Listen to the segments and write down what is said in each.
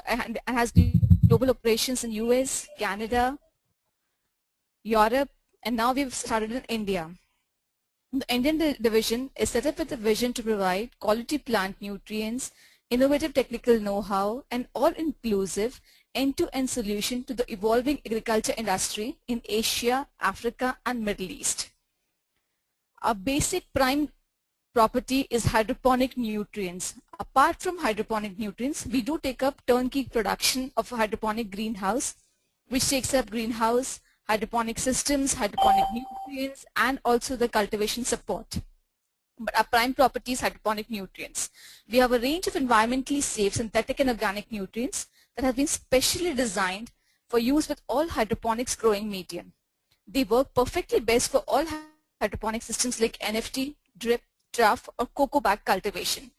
and has global operations in US, Canada, Europe, and now we've started in India. The Indian division is set up with a vision to provide quality plant nutrients, innovative technical know-how, and all-inclusive end-to-end solution to the evolving agriculture industry in Asia, Africa, and Middle East. Our basic prime property is hydroponic nutrients. Apart from hydroponic nutrients, we do take up turnkey production of a hydroponic greenhouse, which takes up greenhouse, hydroponic systems, hydroponic nutrients, and also the cultivation support. But our prime property is hydroponic nutrients. We have a range of environmentally safe synthetic and organic nutrients that have been specially designed for use with all hydroponics growing medium. They work perfectly best for all hydroponic systems like NFT, drip, trough, or cocoa bag cultivation.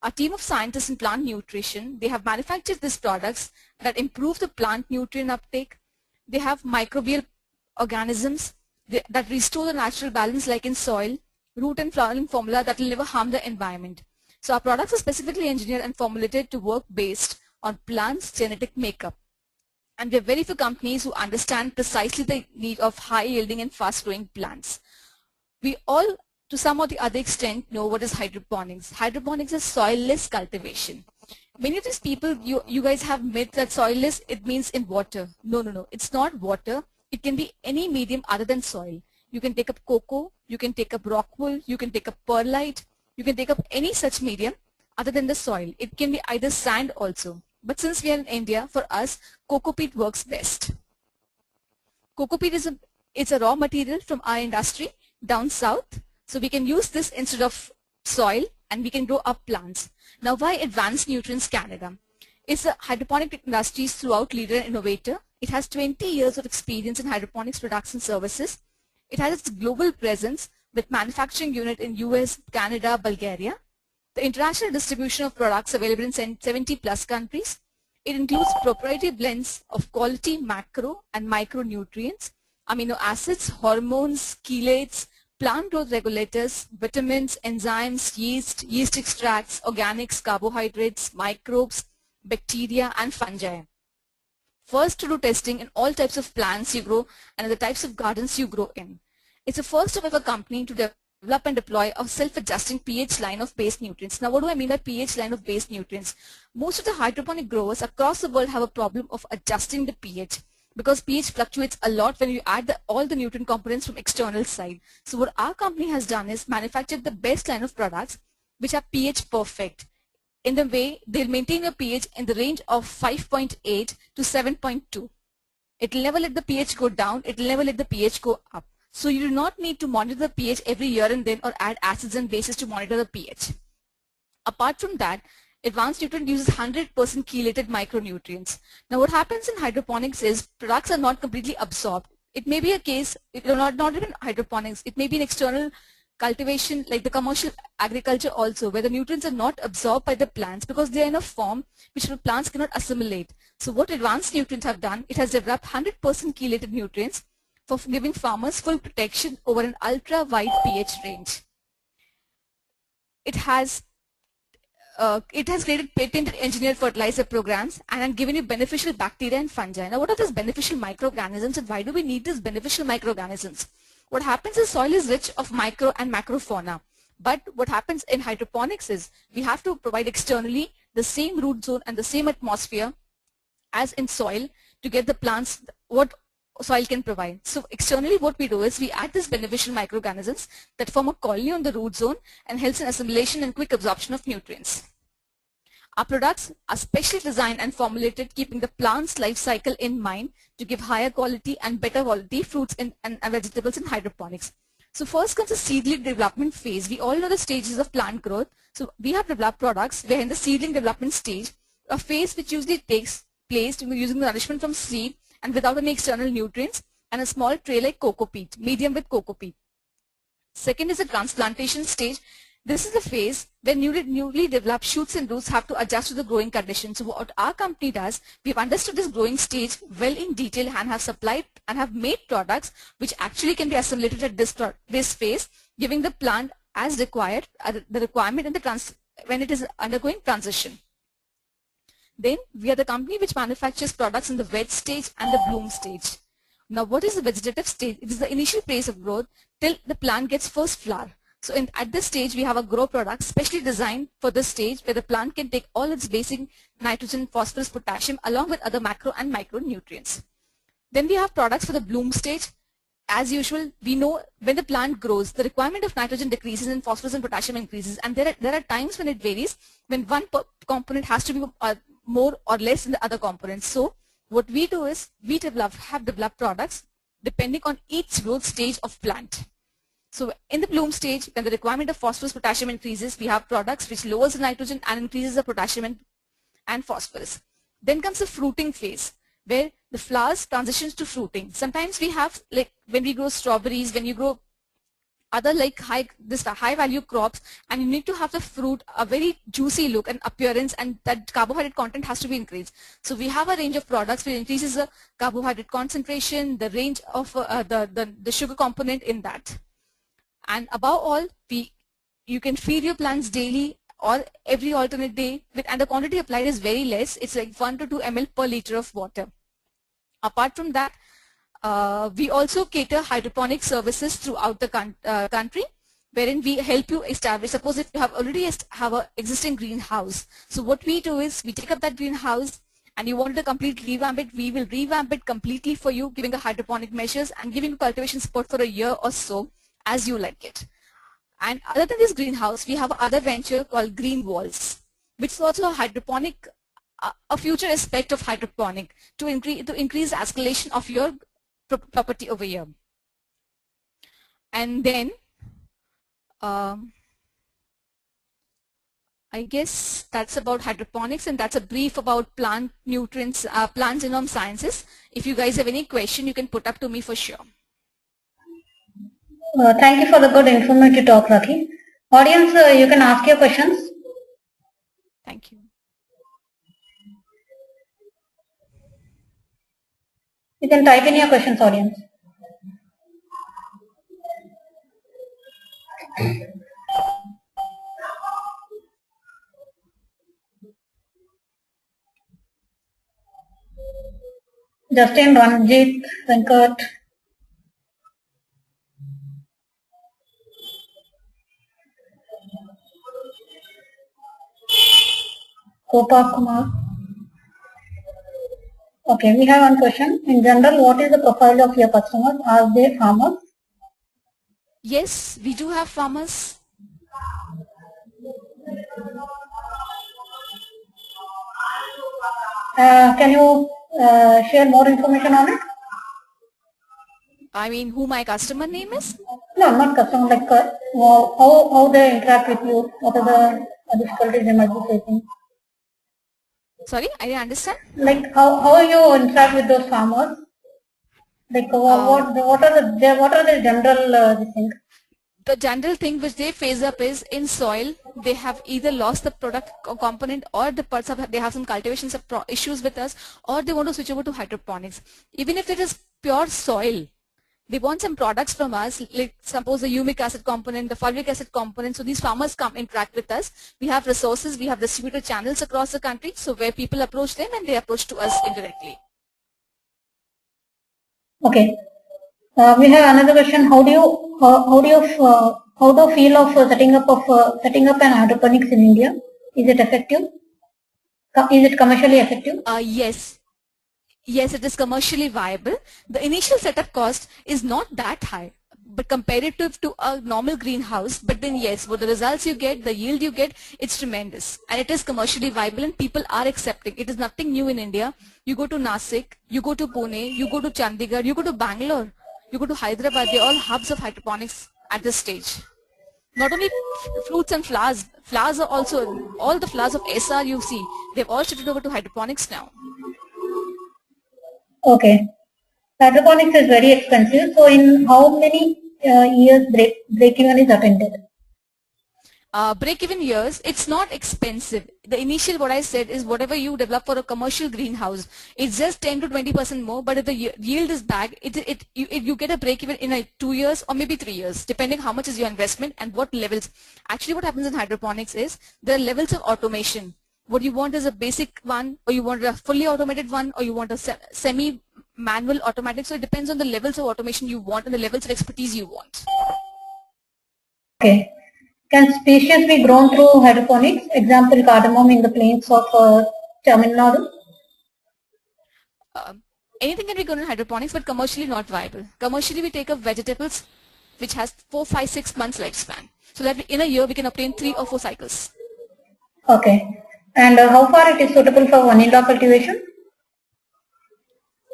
Our team of scientists in plant nutrition, they have manufactured these products that improve the plant nutrient uptake. They have microbial organisms that restore the natural balance like in soil, root and flowering formula that will never harm the environment. So our products are specifically engineered and formulated to work based on plants' genetic makeup. And we have very few companies who understand precisely the need of high yielding and fast growing plants. We all, to some or the other extent, know what is hydroponics. Hydroponics is soilless cultivation. Many of these people, you guys have myth that soilless, it means in water. No. It's not water. It can be any medium other than soil. You can take up cocoa, you can take up rock wool, you can take up perlite, you can take up any such medium other than the soil. It can be either sand also. But since we are in India, for us, cocoa peat works best. Cocoa peat is a raw material from our industry down south. So we can use this instead of soil and we can grow up plants. Now why Advanced Nutrients Canada? It's a hydroponic industry's throughout leader and innovator. It has 20 years of experience in hydroponics products and services. It has its global presence with manufacturing unit in US, Canada, Bulgaria. The international distribution of products available in 70 plus countries. It includes proprietary blends of quality macro and micronutrients, amino acids, hormones, chelates, plant growth regulators, vitamins, enzymes, yeast extracts, organics, carbohydrates, microbes, bacteria, and fungi. First to do testing in all types of plants you grow and the types of gardens you grow in. It's the first of ever company to develop and deploy a self-adjusting pH line of base nutrients. Now what do I mean by pH line of base nutrients? Most of the hydroponic growers across the world have a problem of adjusting the pH because pH fluctuates a lot when you add all the nutrient components from external side. So what our company has done is manufactured the best line of products which are pH perfect. In the way they'll maintain your pH in the range of 5.8 to 7.2. It will never let the pH go down, it will never let the pH go up. So you do not need to monitor the pH every year and then or add acids and bases to monitor the pH. Apart from that, Advanced Nutrient uses 100% chelated micronutrients. Now what happens in hydroponics is products are not completely absorbed. It may be a case, not even hydroponics, it may be an external cultivation like the commercial agriculture also where the nutrients are not absorbed by the plants because they are in a form which the plants cannot assimilate. So what Advanced Nutrients have done, it has developed 100% chelated nutrients for giving farmers full protection over an ultra wide pH range. It has created patented engineered fertilizer programs and given you beneficial bacteria and fungi. Now what are these beneficial microorganisms and why do we need these beneficial microorganisms? What happens is soil is rich of micro and macrofauna. But what happens in hydroponics is we have to provide externally the same root zone and the same atmosphere as in soil to get the plants what soil can provide. So externally what we do is we add these beneficial microorganisms that form a colony on the root zone and helps in assimilation and quick absorption of nutrients. Our products are specially designed and formulated keeping the plant's life cycle in mind to give higher quality and better quality fruits and vegetables in hydroponics. So first comes the seedling development phase. We all know the stages of plant growth. So we have developed products where in the seedling development stage, a phase which usually takes place using the nourishment from seed and without any external nutrients and a small tray like cocoa peat, medium with cocoa peat. Second is the transplantation stage. This is the phase where newly developed shoots and roots have to adjust to the growing conditions. So what our company does, we've understood this growing stage well in detail and have supplied and have made products which actually can be assimilated at this phase, giving the plant as required, the requirement and when it is undergoing transition. Then we are the company which manufactures products in the veg stage and the bloom stage. Now what is the vegetative stage? It is the initial phase of growth till the plant gets first flower. So at this stage we have a grow product specially designed for this stage where the plant can take all its basic nitrogen, phosphorus, potassium along with other macro and micronutrients. Then we have products for the bloom stage. As usual, we know when the plant grows, the requirement of nitrogen decreases and phosphorus and potassium increases, and there are times when it varies, when one component has to be more or less than the other components. So what we do is we have developed products depending on each growth stage of plant. So in the bloom stage, when the requirement of phosphorus, potassium increases, we have products which lowers the nitrogen and increases the potassium and phosphorus. Then comes the fruiting phase, where the flowers transitions to fruiting. Sometimes we have, like when we grow strawberries, when you grow other like high value crops, and you need to have the fruit a very juicy look and appearance, and that carbohydrate content has to be increased. So we have a range of products which increases the carbohydrate concentration, the range of the sugar component in that. And above all, you can feed your plants daily or every alternate day, and the quantity applied is very less. It's like 1 to 2 ml per liter of water. Apart from that, we also cater hydroponic services throughout the country, wherein we help you establish. Suppose if you have already have an existing greenhouse, so what we do is we take up that greenhouse and you want to completely revamp it. We will revamp it completely for you, giving a hydroponic measures and giving you cultivation support for a year or so as you like it. And other than this greenhouse, we have another venture called green walls, which is also a hydroponic, a future aspect of hydroponic to increase the escalation of your property over here. And then I guess that's about hydroponics, and that's a brief about plant nutrients, plant genome sciences. If you guys have any question, you can put up to me for sure. Thank you for the good informative talk, Rakhee. Audience, you can ask your questions. Thank you. You can type in your questions, audience. Justin, Ranjit, Venkat. Gopal Kumar. Okay, we have one question. In general, what is the profile of your customers? Are they farmers? Yes, we do have farmers. Can you share more information on it? I mean, who my customer name is? No, not customer, like how they interact with you, what are the difficulties they might be facing? Sorry, I didn't understand. Like how you interact with those farmers? Like what are the general things? The general thing which they face up is in soil, they have either lost the product component, or they have some cultivation issues with us, or they want to switch over to hydroponics. Even if it is pure soil, they want some products from us, like suppose the humic acid component, the fulvic acid component. So these farmers come interact with us. We have resources, we have distributor channels across the country, so where people approach them and they approach to us indirectly. Okay. We have another question. How do you feel of setting up an hydroponics in India? Is it effective? Is it commercially effective? Yes. Yes, it is commercially viable. The initial setup cost is not that high, but comparative to a normal greenhouse. But then yes, what the results you get, the yield you get, it's tremendous. And it is commercially viable and people are accepting. It is nothing new in India. You go to Nasik, you go to Pune, you go to Chandigarh, you go to Bangalore, you go to Hyderabad, they're all hubs of hydroponics at this stage. Not only fruits and flowers, flowers are also, all the flowers of SR you see, they've all shifted over to hydroponics now. Okay. Hydroponics is very expensive. So in how many years break-even is attended? Break-even years, it's not expensive. The initial, what I said, is whatever you develop for a commercial greenhouse, it's just 10 to 20% more, but if the yield is back, you get a break-even in like 2 years or maybe 3 years, depending how much is your investment and what levels. Actually, what happens in hydroponics is there are levels of automation. What you want is a basic one, or you want a fully automated one, or you want a semi-manual automatic. So it depends on the levels of automation you want and the levels of expertise you want. Okay. Can species be grown through hydroponics? Example, cardamom in the plains of Tamil Nadu. Anything can be grown in hydroponics, but commercially not viable. Commercially, we take up vegetables which has 4, 5, 6 months lifespan. So that in a year we can obtain 3 or 4 cycles. Okay. And how far it is suitable for vanilla cultivation?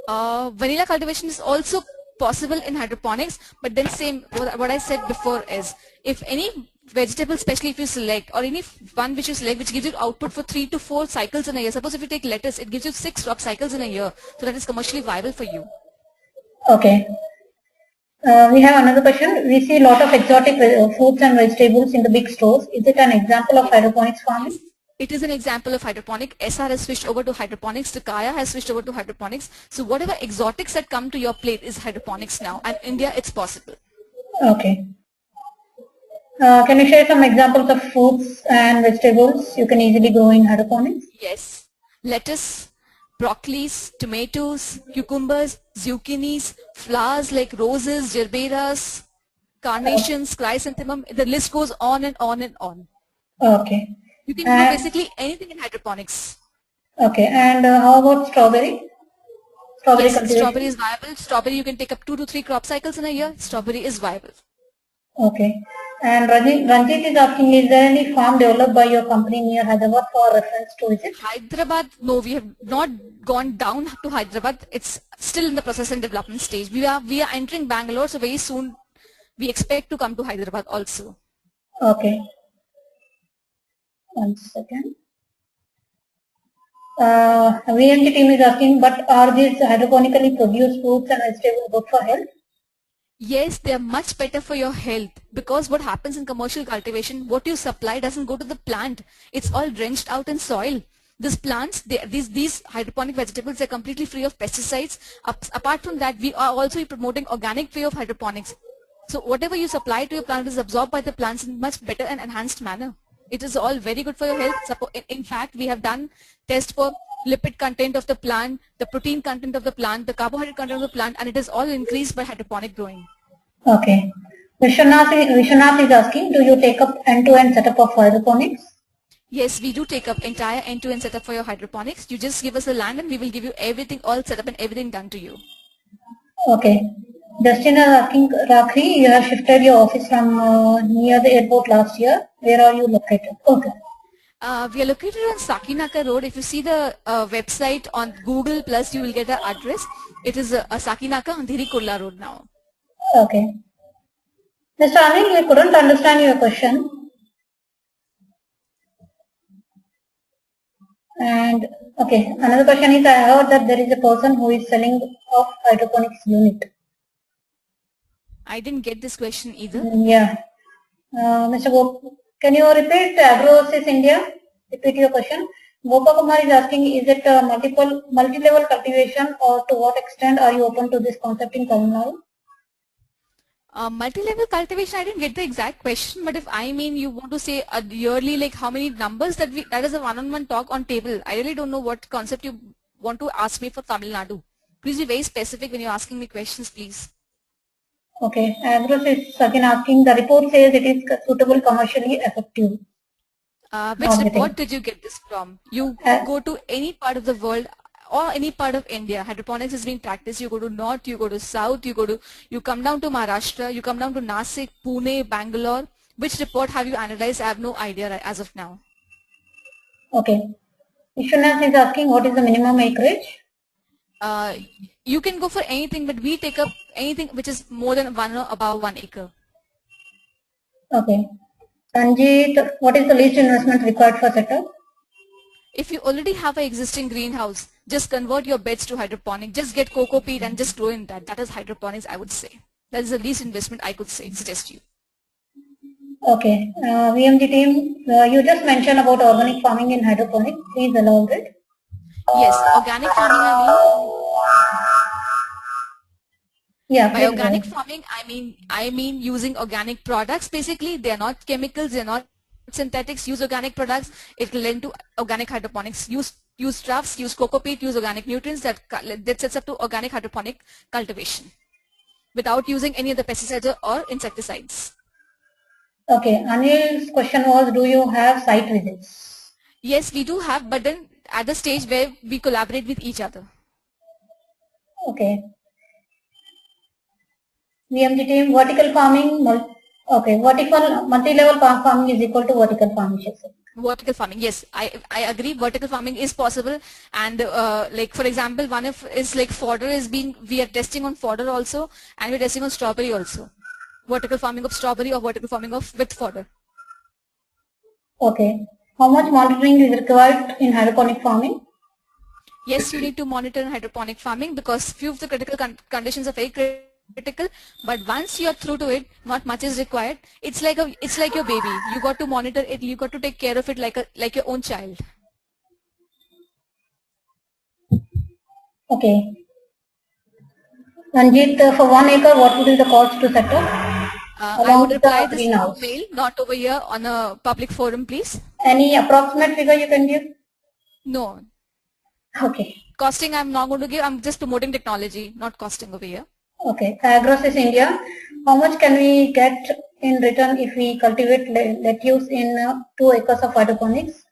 Vanilla cultivation is also possible in hydroponics, but then same what I said before is, if any vegetable, especially if you select, or any one which you select which gives you output for 3 to 4 cycles in a year. Suppose if you take lettuce, it gives you 6 crop cycles in a year, so that is commercially viable for you. Okay. We have another question. We see a lot of exotic fruits and vegetables in the big stores. Is it an example of hydroponics farming? Yes. It is an example of hydroponic. SR has switched over to hydroponics. Takaya has switched over to hydroponics. So whatever exotics that come to your plate is hydroponics now. And India, it's possible. Okay. Can you share some examples of fruits and vegetables you can easily grow in hydroponics? Yes. Lettuce, broccolis, tomatoes, cucumbers, zucchinis, flowers like roses, gerberas, carnations, chrysanthemum. The list goes on and on and on. Okay. You can grow basically anything in hydroponics. Okay. And how about strawberry? Strawberry Yes, cultivation? strawberry is viable. Strawberry, you can take up 2 to 3 crop cycles in a year. Strawberry is viable. Okay. And Ranjit is asking, is there any farm developed by your company near Hyderabad for reference to visit? Hyderabad, no, we have not gone down to Hyderabad. It's still in the process and development stage. We are entering Bangalore, so very soon we expect to come to Hyderabad also. Okay. 1 second. VMG team is asking, but are these hydroponically produced fruits and vegetables good for health? Yes, they are much better for your health, because what happens in commercial cultivation, what you supply doesn't go to the plant. It's all drenched out in soil. These plants, these hydroponic vegetables are completely free of pesticides. Apart from that, we are also promoting organic way of hydroponics. So whatever you supply to your plant is absorbed by the plants in much better and enhanced manner. It is all very good for your health. In fact, we have done tests for lipid content of the plant, the protein content of the plant, the carbohydrate content of the plant, and it is all increased by hydroponic growing. Okay. Vishwanath is asking, do you take up end-to-end setup of hydroponics? Yes, we do take up entire end-to-end setup for your hydroponics. You just give us the land and we will give you everything all set up and everything done to you. Okay. Justin is asking, Rakhee, you have shifted your office from near the airport last year. Where are you located? Okay. We are located on Sakinaka Road. If you see the website on Google Plus, you will get the address. It is Sakinaka Andheri Kurla Road now. Okay. Mr. Anil, we couldn't understand your question. And okay, another question is, I heard that there is a person who is selling off hydroponics unit. I didn't get this question either. Yeah. Mr. Can you repeat Agrosis India? Repeat your question. Gopa Kumar is asking, is it multi-level cultivation, or to what extent are you open to this concept in Tamil Nadu? Multi-level cultivation, I didn't get the exact question, but if I mean you want to say yearly, like how many numbers that is a one-on-one talk on table. I really don't know what concept you want to ask me for Tamil Nadu. Please be very specific when you're asking me questions, please. Okay, Agros is again asking, the report says it is suitable, commercially effective. Which report did you get this from? You go to any part of the world or any part of India, hydroponics is being practiced. You go to north, you go to south, you come down to Maharashtra, you come down to Nasik, Pune, Bangalore. Which report have you analyzed? I have no idea as of now. Okay. Vishwanath is asking, what is the minimum acreage? You can go for anything, but we take up anything which is more than one or above 1 acre. Okay. Sanjit, what is the least investment required for setup? If you already have an existing greenhouse, just convert your beds to hydroponic. Just get cocoa peat and just grow in that. That is hydroponics, I would say. That is the least investment I could suggest you. Okay. VMG team, you just mentioned about organic farming in hydroponic. Please elaborate. Yes, organic farming, I mean. Yeah, by organic farming, I mean using organic products. Basically, they are not chemicals. They are not synthetics, use organic products, it will lend to organic hydroponics. Use troughs, use coco peat, use organic nutrients, that sets up to organic hydroponic cultivation without using any of the pesticides or insecticides. Okay, Anil's question was, do you have site visits? Yes, we do have, but then at the stage where we collaborate with each other. Okay. VMG team, vertical farming, okay, vertical, multi-level farming is equal to vertical farming, she said. Vertical farming, yes, I agree. Vertical farming is possible, and like for example, one of is like fodder is being, we are testing on fodder also, and we're testing on strawberry also. Vertical farming of strawberry or vertical farming of with fodder. Okay. How much monitoring is required in hydroponic farming? Yes, you need to monitor in hydroponic farming because few of the critical conditions are very critical, but once you are through to it, not much is required. It's like your baby. You got to monitor it. You got to take care of it like your own child. Okay. Ranjit, for 1 acre, what would be the cost to set up I along would with the reply this greenhouse? mail, not over here on a public forum, please. Any approximate figure you can give? No. Okay. Costing I'm not going to give. I'm just promoting technology, not costing over here. Okay. Agrosis India, how much can we get in return if we cultivate lettuce in 2 acres of hydroponics?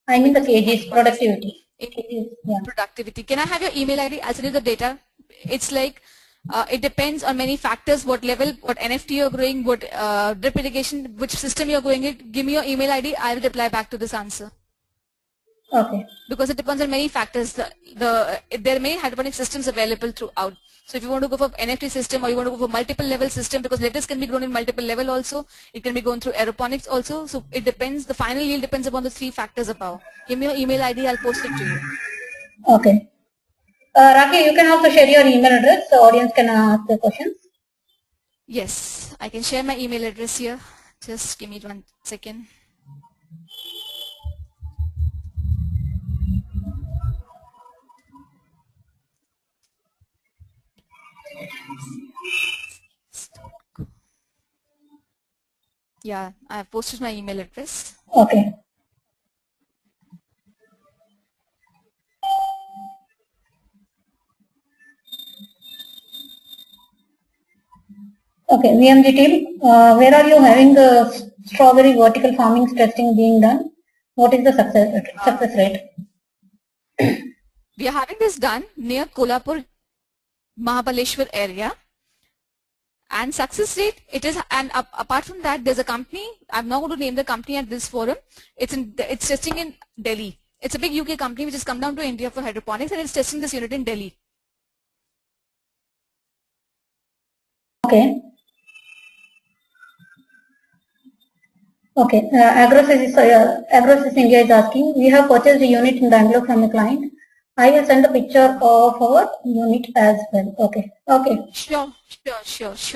I mean the kgs, productivity. Yeah. Productivity. Can I have your email ID? I'll send you the data. It's like it depends on many factors, what level, what NFT you're growing, what drip irrigation, which system you're going it. Give me your email ID. I will reply back to this answer. Okay. Because it depends on many factors. There are many hydroponic systems available throughout. So if you want to go for NFT system or you want to go for multiple level system, because lettuce can be grown in multiple level also, it can be grown through aeroponics also. So it depends, the final yield depends upon the 3 factors above. Give me your email ID, I'll post it to you. Okay. Rakhee, you can also share your email address so audience can ask the questions. Yes, I can share my email address here. Just give me 1 second. Yeah, I have posted my email address. Okay. Okay, VMG team, where are you having the strawberry vertical farming testing being done? What is the success rate? We are having this done near Kolhapur, Mahabaleshwar area. And success rate, it is, and apart from that, there's a company, I'm not going to name the company at this forum, it's testing in Delhi. It's a big UK company which has come down to India for hydroponics and it's testing this unit in Delhi. Okay. Okay, Agrosys India is asking, we have purchased a unit in Bangalore from a client. I will send a picture of our unit as well. Okay, okay. Sure.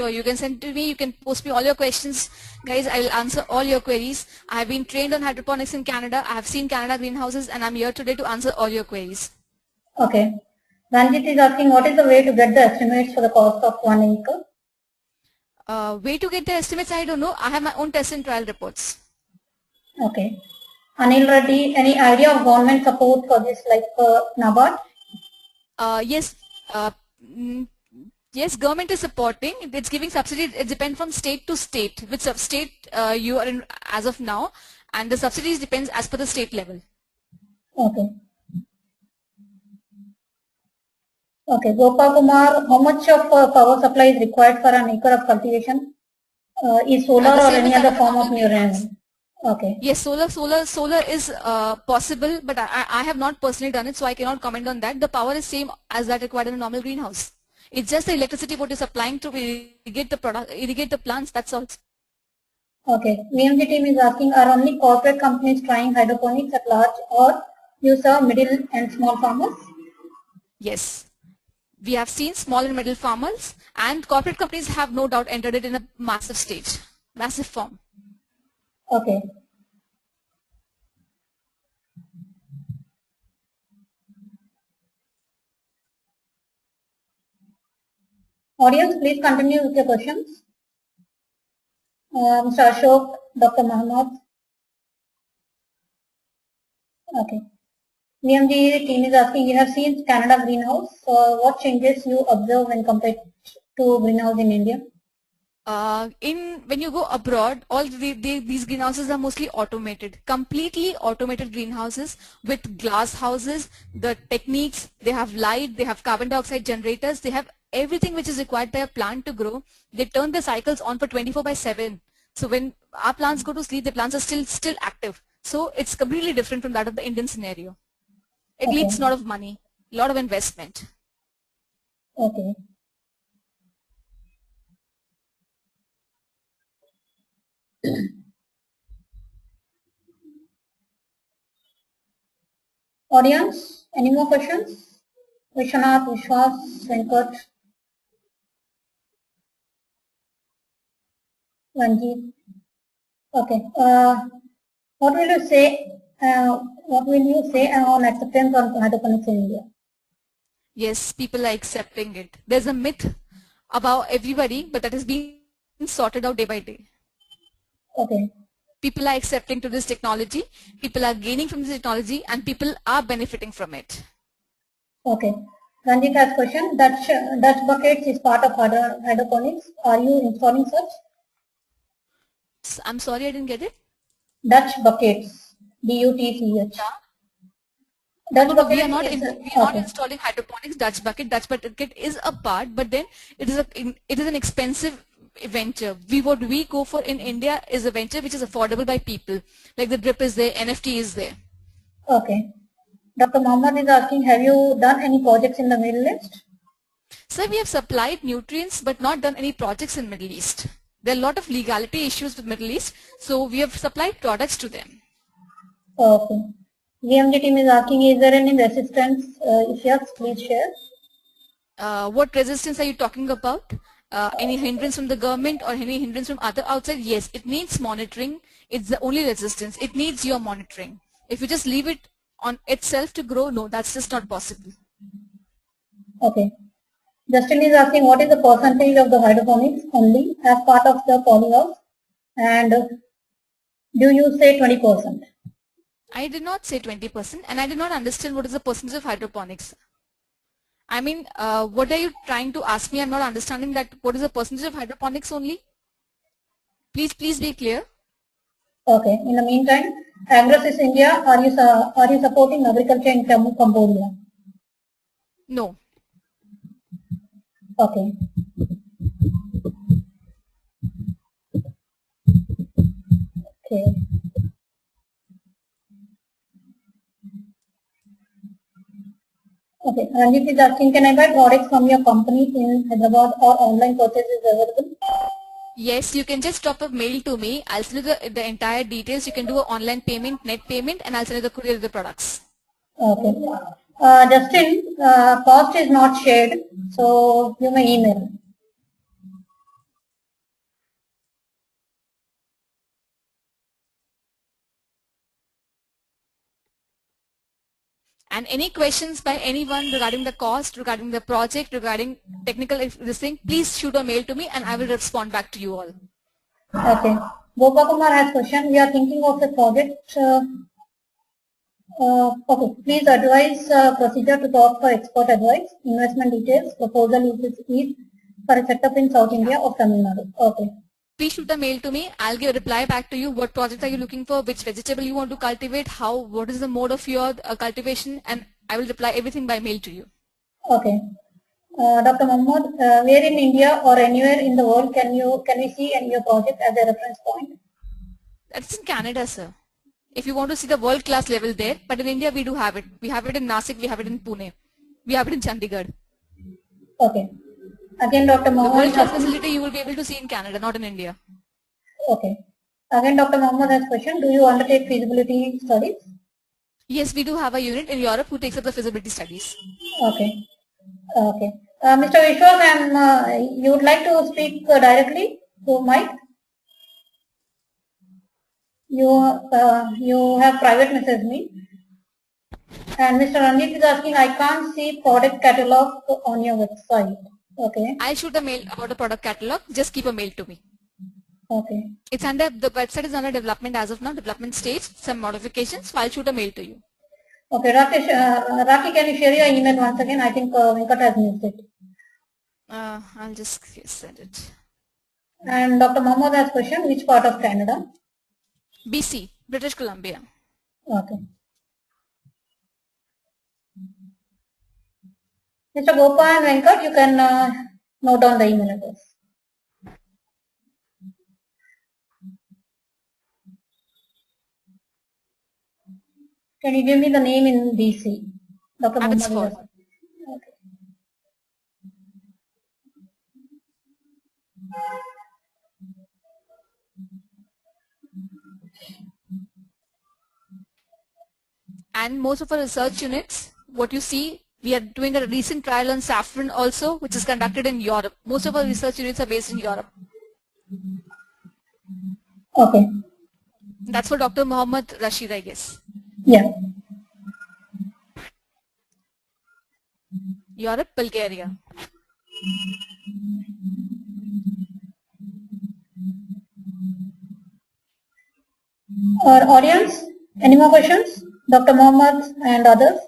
You can send to me, you can post me all your questions. Guys, I will answer all your queries. I have been trained on hydroponics in Canada. I have seen Canada greenhouses and I'm here today to answer all your queries. Okay. Ranjit is asking, what is the way to get the estimates for the cost of 1 acre? Way to get the estimates, I don't know. I have my own test and trial reports. Okay. Anil Reddy, any idea of government support for this like NABARD? Yes. Yes, government is supporting. It's giving subsidy. It depends from state to state. Which state you are in as of now, and the subsidies depends as per the state level. Okay. Okay, Gopal Kumar, how much of power supply is required for an acre of cultivation? Is solar or any other form of renewable? Okay. Yes, solar is possible, but I have not personally done it, so I cannot comment on that. The power is same as that required in a normal greenhouse. It's just the electricity what is supplying to irrigate the plants. That's all. Okay. VMG team is asking, are only corporate companies trying hydroponics at large, or you serve middle and small farmers? Yes. We have seen small and middle farmers, and corporate companies have no doubt entered it in a massive stage, massive form. Okay. Audience, please continue with your questions. Mr. Ashok, Dr. Muhammad. Okay. VMG team is asking, you have seen Canada greenhouse. What changes you observe when compared to greenhouse in India? When you go abroad, these greenhouses are mostly automated, completely automated greenhouses with glass houses. The techniques, they have light, they have carbon dioxide generators, they have everything which is required by a plant to grow. They turn the cycles on for 24/7. So when our plants go to sleep, the plants are still active. So it's completely different from that of the Indian scenario. It Okay. needs a lot of money, a lot of investment. Okay. Audience, any more questions? Vishwanath, Vishwas, Venkat, Ranjit. Okay. What will you say? What will you say on acceptance on hydroponics in India? Yes, people are accepting it. There's a myth about everybody, but that is being sorted out day by day. Okay. People are accepting to this technology, people are gaining from this technology, and people are benefiting from it. Okay. Ranjit has question. Dutch buckets is part of hydroponics. Are you installing such? I'm sorry I didn't get it. Dutch buckets. DUTCH. Yeah. Dutch No, no, we are buckets not is we are not okay. installing hydroponics Dutch bucket. Dutch bucket is a part, but then it is an expensive venture. What we go for in India is a venture which is affordable by people. Like the drip is there, NFT is there. Okay. Dr. Mohammed is asking, have you done any projects in the Middle East? So we have supplied nutrients but not done any projects in Middle East. There are a lot of legality issues with Middle East, so we have supplied products to them. Okay. GMG team is asking, is there any resistance? If yes, please share. What resistance are you talking about? Any hindrance from the government or any hindrance from other outside? Yes, it needs monitoring. It's the only resistance. It needs your monitoring. If you just leave it on itself to grow, no, that's just not possible. Okay. Justin is asking, what is the percentage of the hydroponics only as part of the polyhouse? And do you say 20%? I did not say 20%, and I did not understand what is the percentage of hydroponics. I mean, what are you trying to ask me? I'm not understanding that. What is the percentage of hydroponics only? Please be clear. Okay. In the meantime, Agrosys India, are you supporting agriculture in Cambodia? No. Okay. Okay. Okay. Ranjit is asking, can I buy products from your company in Hyderabad or online purchase is available? Yes, you can just drop a mail to me. I'll send you the entire details. You can do an online payment, net payment, and I'll send you the courier of the products. Okay. Justin, cost is not shared, so you may email. And any questions by anyone regarding the cost, regarding the project, regarding technical this thing, please shoot a mail to me and I will respond back to you all. Okay. Gopa Kumar has question. We are thinking of a project. Okay. Please advise procedure to talk for expert advice. Investment details. Proposal is for a setup in South India or Tamil Nadu. Okay. Please shoot a mail to me. I'll give a reply back to you. What project are you looking for? Which vegetable you want to cultivate? What is the mode of your cultivation? And I will reply everything by mail to you. Okay. Dr. Mahmood, where in India or anywhere in the world can we see your project as a reference point? That's in Canada, sir. If you want to see the world-class level there, but in India we do have it. We have it in Nasik, we have it in Pune, we have it in Chandigarh. Okay. Again, Dr. The Mohammed world-class has facility you will be able to see in Canada, not in India. okay. Again, Dr. Mohammed has question. Do you undertake feasibility studies? Yes, we do have a unit in Europe who takes up the feasibility studies. Okay. Okay. Mr. Vishwas, you would like to speak directly to Mike? You have private message me. And Mr. Ranjit is asking, I can't see product catalog on your website. Okay. I'll shoot a mail about the product catalog. Just keep a mail to me. Okay. The website is under development as of now, development stage, some modifications. So I'll shoot a mail to you. Okay, Rakesh, Rakhee, can you share your email once again? I think Venkat has missed it. I'll just send it. And Dr. Mohammed has question, which part of Canada? BC, British Columbia. Okay. Mr. Gopal and Venkat, you can note down the email address. Can you give me the name in BC? Dr. Mohammed is Abbotsford. asking. Okay. And most of our research units, what you see, we are doing a recent trial on saffron also, which is conducted in Europe. Most of our research units are based in Europe. Okay. That's for Dr. Mohammed Rashid, I guess. Yeah. Europe, Bulgaria. Our audience, any more questions? Dr. Mohammed and others?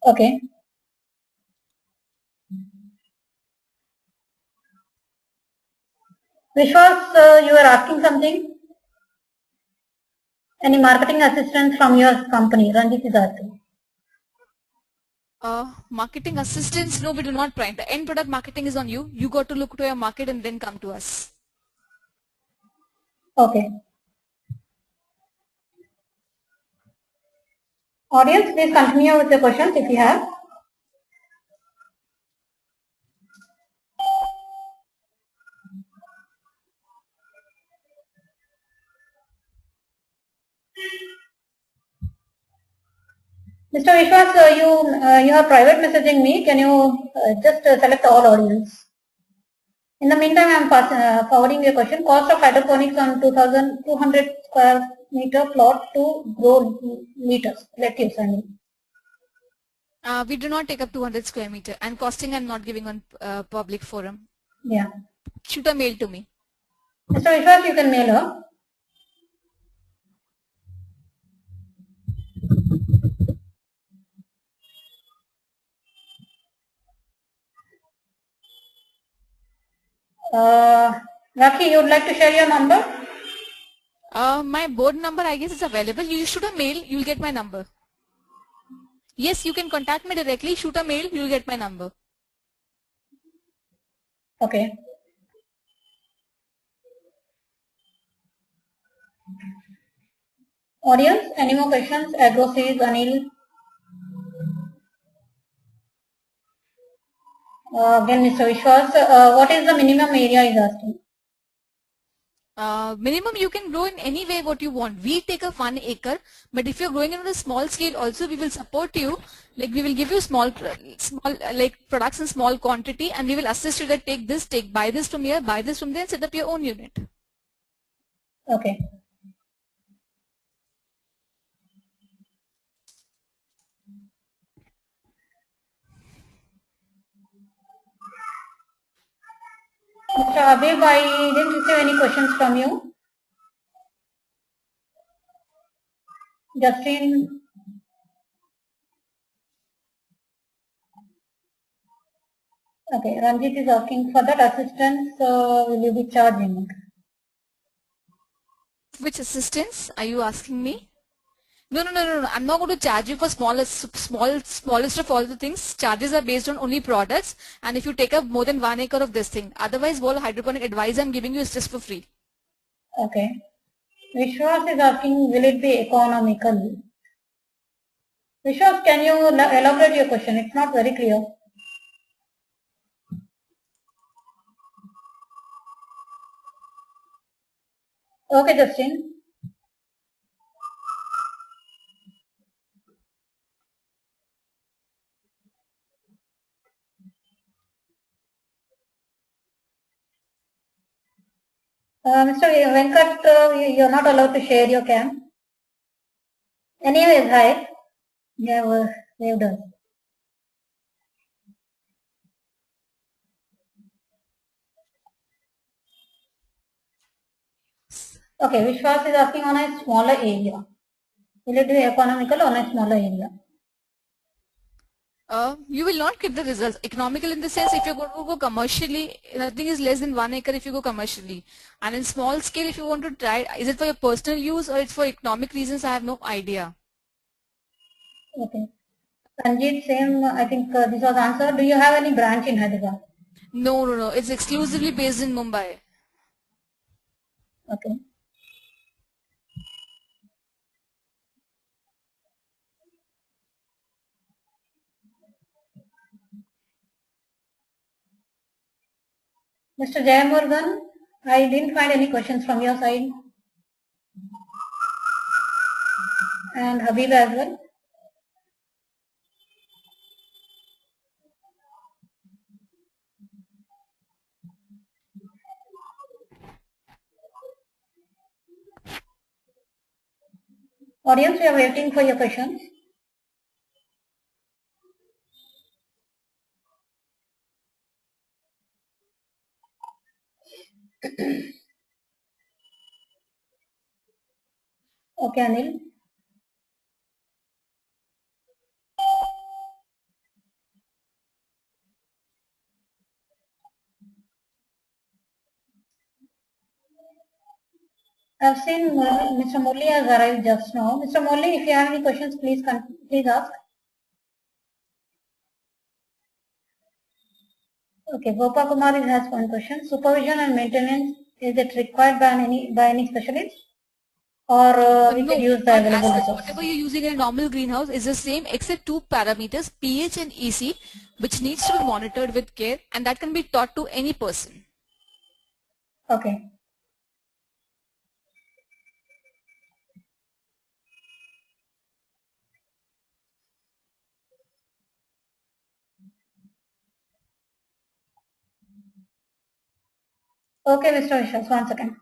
Okay. Vishwas, you are asking something? Any marketing assistance from your company? Ranjit is asking. Marketing assistance, no, we do not prime. The end product marketing is on you. You got to look to your market and then come to us. Okay. Audience, please continue with the questions if you have. Mr. Vishwas, you are private messaging me. Can you just select all audience? In the meantime, I am forwarding your question. Cost of hydroponics on 2,200 square meter plot to grow meters. Lettuce, I mean. We do not take up 200 square meter, and costing I'm not giving on public forum. Yeah. Shoot a mail to me. Mr. Vishwas, you can mail her. Rakhee, you would like to share your number? My board number, I guess, is available. You shoot a mail, you'll get my number. Yes, you can contact me directly. Shoot a mail, you'll get my number. Okay. Audience, any more questions? Agro says Anil. Again, Mr. Vishwas, what is the minimum area is asking? Minimum you can grow in any way what you want. We take a 1 acre, but if you're growing it on a small scale also, we will support you. Like we will give you small like products in small quantity, and we will assist you that take this, buy this from here, buy this from there, and set up your own unit. Okay. Mr. Habib, I didn't receive any questions from you. Justin, okay, Ranjit is asking for that assistance, will you be charging? Which assistance are you asking me? No. I'm not going to charge you for smallest of all the things. Charges are based on only products, and if you take up more than 1 acre of this thing. Otherwise, all hydroponic advice I'm giving you is just for free. Okay. Vishwas is asking, will it be economical? Vishwas, can you elaborate your question? It's not very clear. Okay, Justin. Mr. Venkat, you're not allowed to share your cam. Anyways, hi. Yeah, we've done. Okay, Vishwas is asking on a smaller area. Will it be economical on a smaller area? You will not get the results. Economical in the sense if you're going to go commercially, nothing is less than 1 acre if you go commercially. And in small scale, if you want to try, is it for your personal use or it's for economic reasons? I have no idea. Okay. Sanjeet, same, I think this was answered. Do you have any branch in Hyderabad? No, no, no. It's exclusively based in Mumbai. Okay. Mr. Jayamurgan, I didn't find any questions from your side. And Habib as well. Audience, we are waiting for your questions. Okay, Anil. I've seen Mr. Murli has arrived just now. Mr. Murli, if you have any questions, please ask. Okay, Gopa Kumar has one question. Supervision and maintenance, is it required by any specialist? Or we No, can use the not available as such. resource? Whatever you're using in a normal greenhouse is the same except two parameters, pH and EC, which needs to be monitored with care and that can be taught to any person. Okay. Okay, Mr. Vishwas, one second.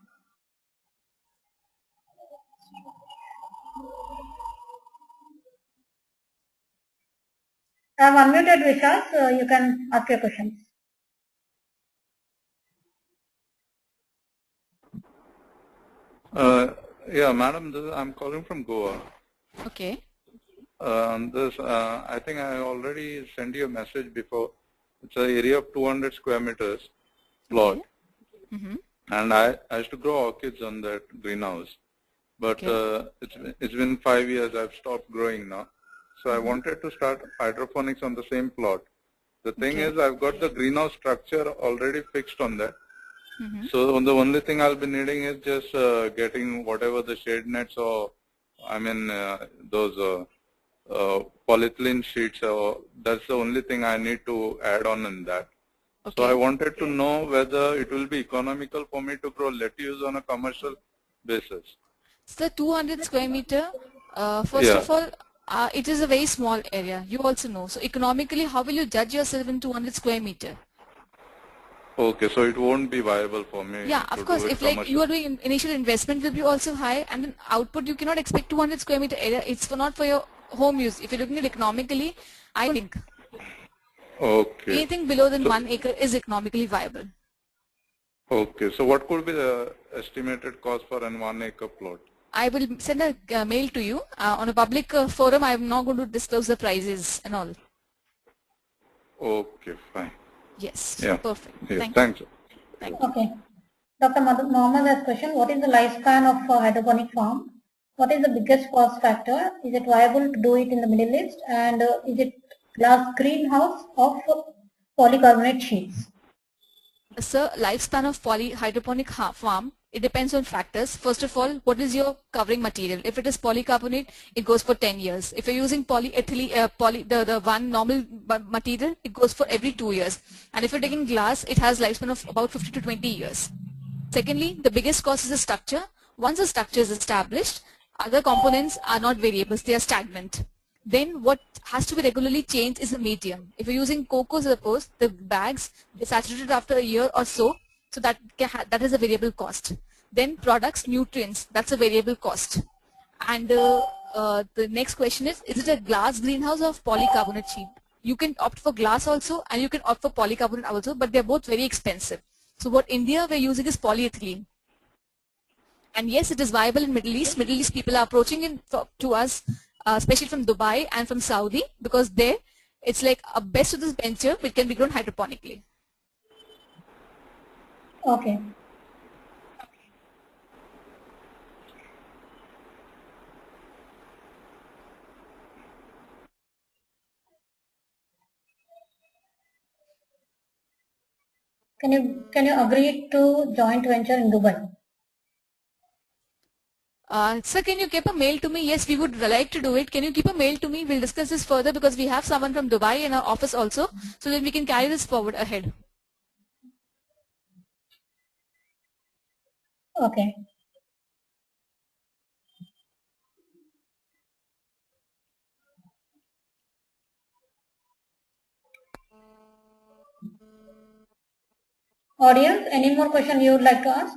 I have unmuted Vishwas, you can ask your questions. Yeah, madam, I'm calling from Goa. Okay. I think I already sent you a message before. It's an area of 200 square meters plot. Okay. Mm-hmm. And I used to grow orchids on that greenhouse. But Okay. it's been 5 years, I've stopped growing now. So I wanted to start hydroponics on the same plot. The thing Okay. is, I've got the greenhouse structure already fixed on that. Mm-hmm. So the only thing I'll be needing is just getting whatever the shade nets or, I mean, those polyethylene sheets. That's the only thing I need to add on in that. So I Okay. wanted to know whether it will be economical for me to grow lettuce on a commercial basis. So 200 square meter, first Yeah. of all, it is a very small area. You also know. So economically, how will you judge yourself in 200 square meter? Okay, so it won't be viable for me Yeah, to of course. do it If like you commercial. are doing initial investment will be also high and then output you cannot expect 200 square meter area. It's for not for your home use. If you're looking at economically, I think Okay. anything below than So 1 acre is economically viable. okay, so what could be the estimated cost for an 1 acre plot? I will send a mail to you on a public forum. I'm not going to disclose the prices and all. Okay, fine. Yes, Yeah. perfect. Yeah. Thank you. Thanks. Thank you. Okay. Dr. Mohammed has question, what is the lifespan of a hydroponic farm? What is the biggest cost factor? Is it viable to do it in the Middle East? And is it glass greenhouse of polycarbonate sheets? Sir, lifespan of hydroponic farm, it depends on factors. First of all, what is your covering material? If it is polycarbonate, it goes for 10 years. If you're using polyethylene, the one normal material, it goes for every 2 years. And if you're taking glass, it has lifespan of about 50 to 20 years. Secondly, the biggest cost is the structure. Once the structure is established, other components are not variables, they are stagnant. Then what has to be regularly changed is the medium. If you're using cocoa, suppose, the bags, they saturated after a year or so that is a variable cost. Then products, nutrients, that's a variable cost. And the next question is it a glass greenhouse or polycarbonate sheet? You can opt for glass also and you can opt for polycarbonate also, but they're both very expensive. So what India we're using is polyethylene. And yes, it is viable in Middle East. Middle East people are approaching in to us, especially from Dubai and from Saudi, because there it's like a best of this venture which can be grown hydroponically. Okay. Can you agree to joint venture in Dubai? Sir, can you keep a mail to me? Yes, we would like to do it. Can you keep a mail to me? We'll discuss this further because we have someone from Dubai in our office also, so that we can carry this forward ahead. Okay. Audience, any more question you would like to ask?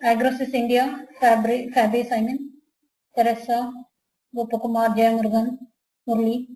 Agrosys India, Fabi Simon, Teresa, Gopakumar, Jay Murugan, Murli.